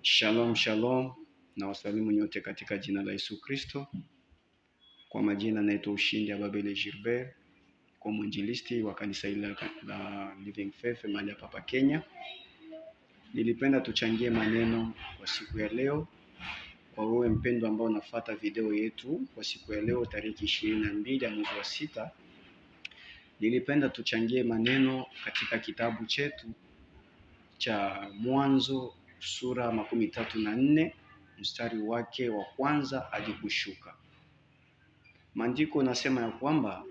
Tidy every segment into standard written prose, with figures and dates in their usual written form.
Shalom shalom, na wasalimu nyote katika jina la Yesu Kristo. Kwa majina naitwa Ushindi Ababele Gilbert, kwa mwinjilisti wa kanisa hili la Living Faith mahali hapa Kenya. Nilipenda tuchangie maneno kwa siku ya leo. Kwa wewe mpendwa ambao unafuata video yetu kwa siku ya leo tarehe 22 ya mwezi wa 6, nilipenda tuchangie maneno katika kitabu chetu cha Mwanzo sura 34 mstari wake wa kwanza hadi kushuka. Maandiko nasema ya kwamba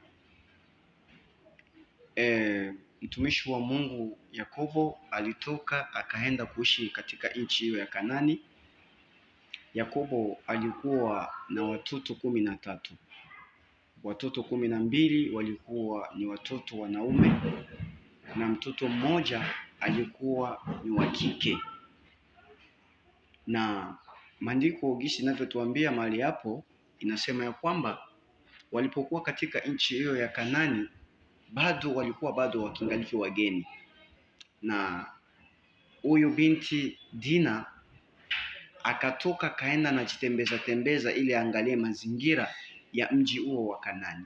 mtumishi wa Mungu Yakobo alitoka akaenda kuishi katika nchi hiyo ya Kanani. Yakobo alikuwa na watoto 13. Watoto 12 walikuwa ni watoto wanaume na mtoto mmoja alikuwa ni wa kike. Na maandiko gisi inavyotuambia mahali hapo inasema ya kwamba walipokuwa katika nchi hiyo ya Kanani walikuwa bado wakingaliki wageni, na huyu binti Dina akatoka kaenda na tembeza ili angalie mazingira ya mji huo wa Kanani.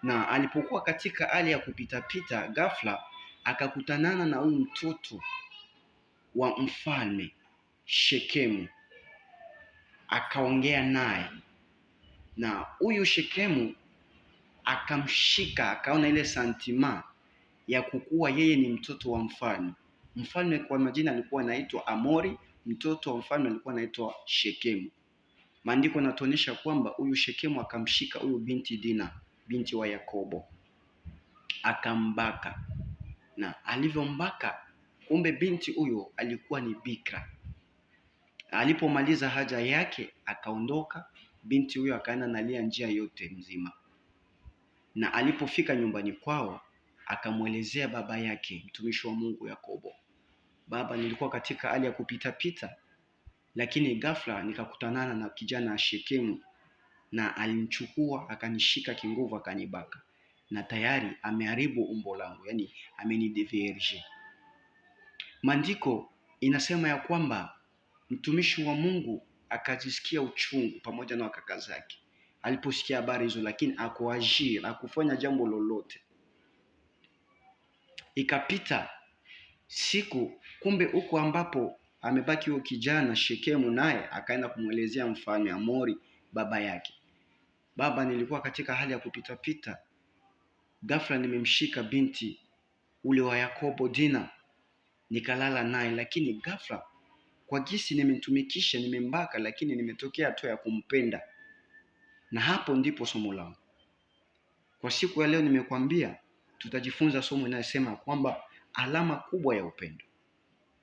Na alipokuwa katika hali ya kupitapita, ghafla akakutanana na huyu mtoto wa mfalme Shekemu, akaongea naye, na huyu Shekemu akamshika, akaona ile santima ya kukuwa yeye ni mtoto wa mfalme. Mfalme kwa majina alikuwa anaitwa Amori, mtoto wa mfalme alikuwa anaitwa Shekemu. Maandiko yanatuonyesha kwamba huyu Shekemu akamshika huyu binti Dina, binti wa Yakobo, akambaka. Na alivyombaka, kumbe binti huyo alikuwa ni bikra. Alipomaliza haja yake akaondoka, binti huyo akaenda nalia njia yote mzima. Na alipofika nyumbani kwao akamwelezea baba yake, mtumishi wa Mungu Yakobo, baba, nilikuwa katika hali ya kupitapita, lakini ghafla nikakutanana na kijana Shekemu, na alimchukua akanishika kinguvu akanibaka, na tayari ameharibu umbo langu, yani amenideverge. Maandiko inasema ya kwamba mtumishi wa Mungu akajisikia uchungu pamoja na kaka zake aliposikia habari hizo, lakini hakufanya jambo lolote. Ikapita siku, kumbe huko ambapo amebaki huyo kijana Shekemu, naye akaenda kumwelezea mfalme Amori baba yake, baba, nilikuwa katika hali ya kupitapita, ghafla nimemshika binti ule wa Yakobo Dina, nikalala naye, lakini ghafla kwa gisi nimemtumikisha, nimembaka, lakini nimetokea hatua ya kumpenda. Na hapo ndipo somo langu kwa siku ya leo. Nimekwambia tutajifunza somo linalosema kwamba alama kubwa ya upendo,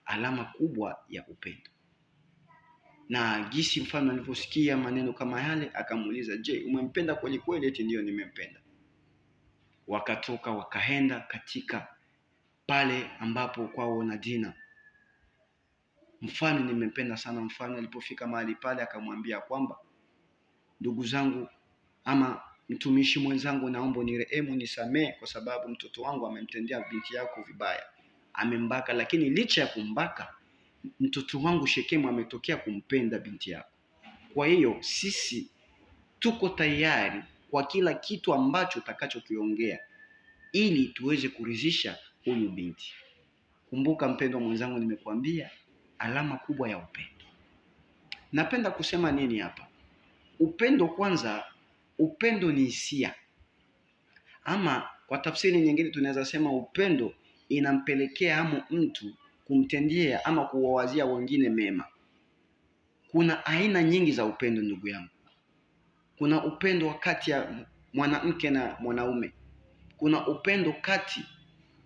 alama kubwa ya upendo. Na gisi mfalme aliposikia maneno kama yale akamuuliza, je, umempenda kweli kweli? Eti ndio, nimempenda. Wakatoka wakaenda katika pale ambapo kwao na Dina. Mfalme, nimempenda sana. Mfalme alipofika mahali pale akamwambia kwamba, ndugu zangu ama mtumishi mwenzangu, naomba nirehemu, nisamee, kwa sababu mtoto wangu amemtendea binti yako vibaya, amembaka. Lakini licha ya kumbaka, mtoto wangu Shekemu ametokea kumpenda binti yako. Kwa hiyo sisi tuko tayari kwa kila kitu ambacho utakachokiongea ili tuweze kuridhisha huyu binti. Kumbuka mpendwa mwenzangu, nimekuambia alama kubwa ya upendo. Napenda kusema nini hapa? Upendo kwanza, upendo ni hisia, ama kwa tafsiri nyingine tunaweza sema upendo inampelekea mtu kumtendea ama kuwawazia wengine mema. Kuna aina nyingi za upendo ndugu yangu. Kuna upendo kati ya mwanamke na mwanaume, kuna upendo kati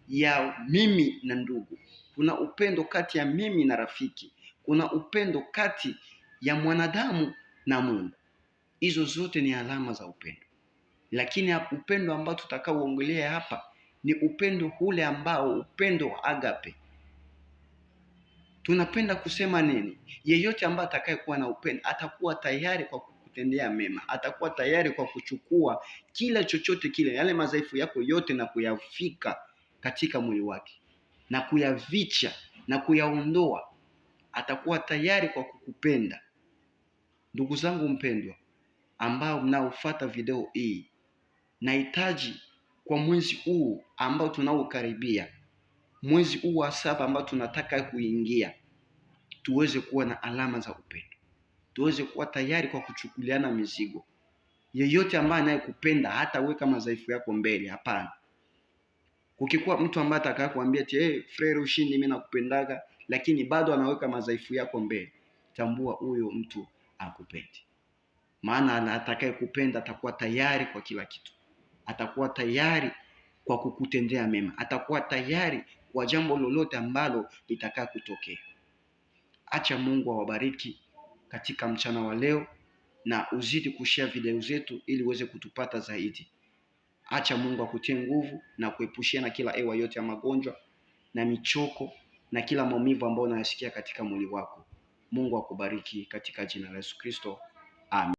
ya mimi na ndugu, kuna upendo kati ya mimi na rafiki, kuna upendo kati ya mwanadamu na Mungu. Hizo zote ni alama za upendo. Lakini upendo ambao tutakaoongelea hapa ni upendo ule ambao, upendo wa agape. Tunapenda kusema nini? Yeyote ambaye atakayekuwa na upendo atakuwa tayari kwa kukutendea mema, atakuwa tayari kwa kuchukua kila chochote kile, yale madhaifu yako yote, na kuyafika katika mwili wake na kuyavicha na kuyaondoa atakuwa tayari kwa kukupenda. Ndugu zangu mpendwa, ambao mnaofuata video hii, nahitaji kwa mwezi huu ambao tunaokaribia, mwezi huu wa 7 ambao tunataka kuingia, tuweze kuwa na alama za upendo, tuweze kuwa tayari kwa kuchukuliana mizigo. Yeyote ambaye anayekupenda hataweka madhaifu yako mbele, hapana. Ukikuwa mtu ambaye atakayekwambia eti hey, frere Ushindi mimi nakupendaga, lakini bado anaweka madhaifu yako mbele, tambua huyo mtu hakupendi. Maana atakayekupenda atakuwa tayari kwa kila kitu, atakuwa tayari kwa kukutendea mema, atakuwa tayari kwa jambo lolote ambalo litakaa kutokea. Acha Mungu awabariki katika mchana wa leo, na uzidi kushare video zetu ili uweze kutupata zaidi. Acha Mungu akutie nguvu na kuepushia na kila ewa yote ya magonjwa na michoko na kila maumivu ambayo unayasikia katika mwili wako. Mungu akubariki katika jina la Yesu Kristo. Amen.